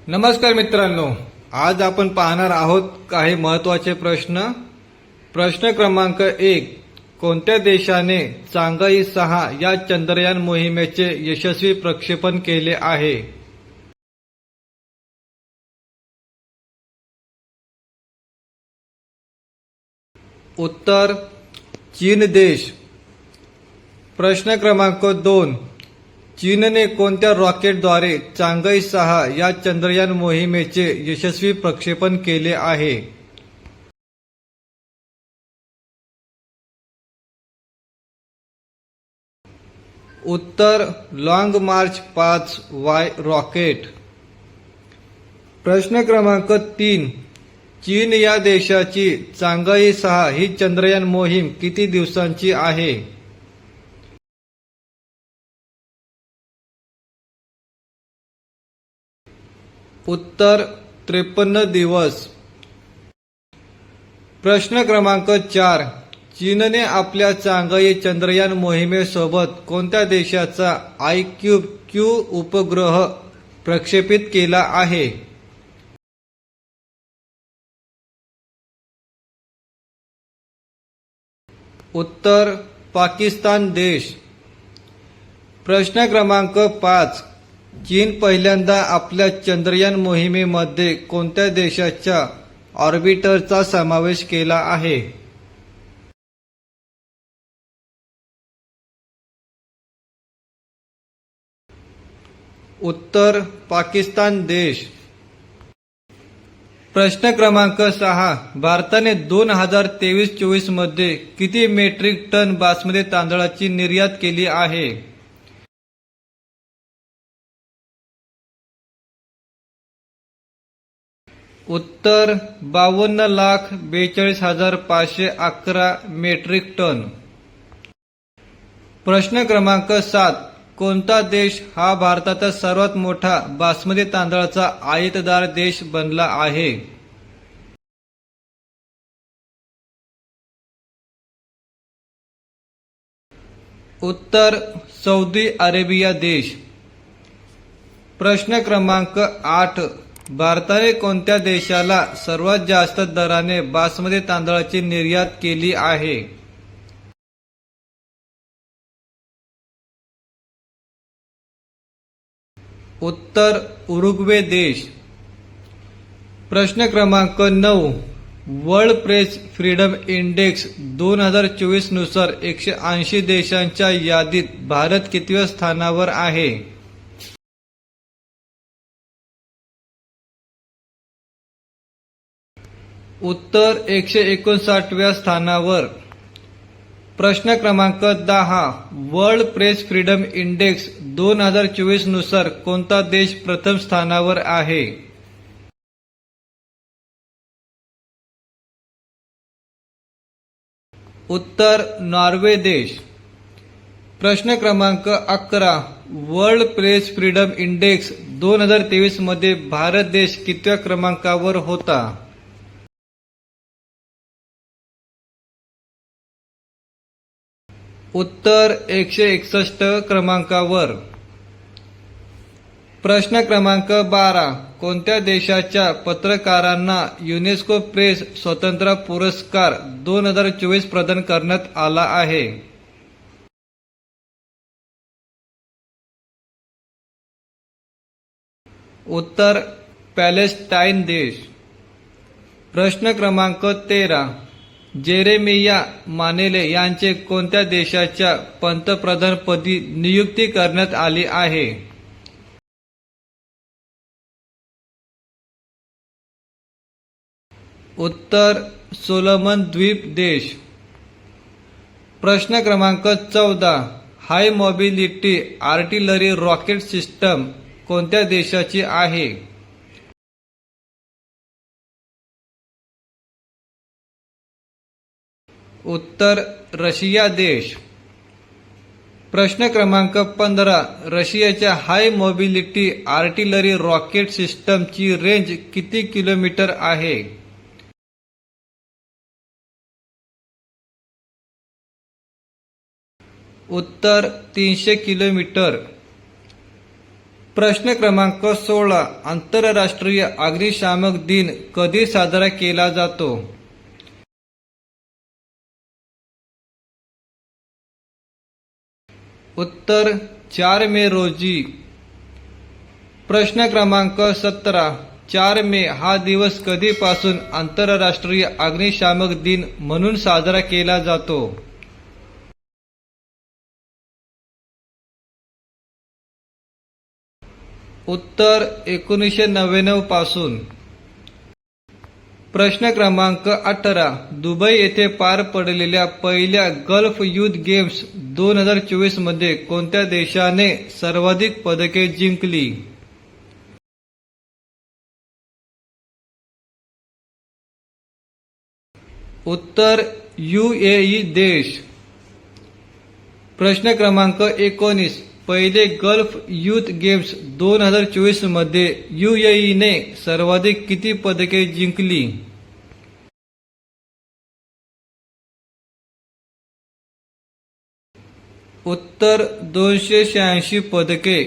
नमस्कार मित्रांनो, आज आपण पाहणार आहोत काही महत्त्वाचे प्रश्न. प्रश्न क्रमांक 1. कोणत्या देशाने चांगाई 6 या चंद्रयान मोहिमेचे यशस्वी प्रक्षेपण केले आहे? उत्तर चीन देश. प्रश्न क्रमांक 2. चीनने कोणत्या रॉकेटद्वारे चांगाई 6 या चंद्रयान मोहिमेचे यशस्वी प्रक्षेपण केले आहे? उत्तर लाँग मार्च 5Y रॉकेट. प्रश्न क्रमांक 3. चीन या देशाची चांगाई 6 ही चंद्रयान मोहीम किती दिवसांची आहे? उत्तर 53 दिवस. प्रश्न क्रमांक 4. चीनने आपल्या चांगाई चंद्रयान मोहिमेसोबत कोणत्या देशाचा iQube उपग्रह प्रक्षेपित केला आहे? उत्तर पाकिस्तान देश. प्रश्न क्रमांक 5. चीन पहिल्यांदा आपल्या चंद्रयान मोहिमेमध्ये कोणत्या देशाच्या ऑर्बिटरचा समावेश केला आहे? उत्तर पाकिस्तान देश. प्रश्न क्रमांक 6. भारताने 2023-24 मध्ये किती मेट्रिक टन बासमती तांदळाची निर्यात केली आहे? उत्तर 52,42,511 मेट्रिक टन. प्रश्न क्रमांक 7. कोणता देश हा भारताचा सर्वात मोठा बासमती तांदळाचा आयातदार देश बनला आहे? उत्तर सौदी अरेबिया देश. प्रश्न क्रमांक 8. भारताने कोणत्या देशाला सर्वात जास्त दराने बासमती तांदळाची निर्यात केली आहे? उत्तर उरुग्वे देश. प्रश्न क्रमांक 9. वर्ल्ड प्रेस फ्रीडम इंडेक्स 2024 नुसार 180 देशांच्या यादीत भारत कितव्या स्थानावर आहे? उत्तर 159व्या स्थानावर. प्रश्न क्रमांक 10. वर्ल्ड प्रेस फ्रीडम इंडेक्स 2024 नुसार कोणता देश प्रथम स्थानावर आहे? उत्तर नॉर्वे देश. प्रश्न क्रमांक 11. वर्ल्ड प्रेस फ्रीडम इंडेक्स 2023 मध्ये भारत देश कितव्या क्रमांकावर होता? उत्तर 161 क्रमांकावर. प्रश्न क्रमांक 12. कोणत्या देशाच्या पत्रकारांना युनेस्को प्रेस स्वातंत्र्य पुरस्कार 2024 प्रदान करण्यात आला आहे? उत्तर पॅलेस्टाईन देश. प्रश्न क्रमांक 13. जेरेमिया मानेले यांचे कोणत्या देशाच्या पंतप्रधानपदी नियुक्ती करण्यात आली आहे? उत्तर सोलोमन द्वीप देश. प्रश्न क्रमांक 14. हाय मोबिलिटी आर्टिलरी रॉकेट सिस्टम कोणत्या देशाची आहे? उत्तर रशिया देश. प्रश्न क्रमांक 15. रशियाच्या हाय मोबिलिटी आर्टिलरी रॉकेट सिस्टमची रेंज किती किलोमीटर आहे? उत्तर 300 किलोमीटर. प्रश्न क्रमांक 16. आंतरराष्ट्रीय अग्निशामक दिन कधी साजरा केला जातो? उत्तर 4 मे रोजी. प्रश्न क्रमांक 17. 4 मे हा दिवस कधीपासून आंतरराष्ट्रीय अग्निशामक दिन म्हणून साजरा केला जातो? उत्तर 1999 पासून. प्रश्न क्रमांक 18. दुबई येथे पार पडलेल्या पहिल्या गल्फ युथ गेम्स 2024 मध्ये कोणत्या देशाने सर्वाधिक पदके जिंकली? उत्तर UAE देश. प्रश्न क्रमांक 19. पहिले गल्फ युथ गेम्स 2024 मध्ये UAE ने सर्वाधिक किती पदके जिंकली? उत्तर 286 पदके.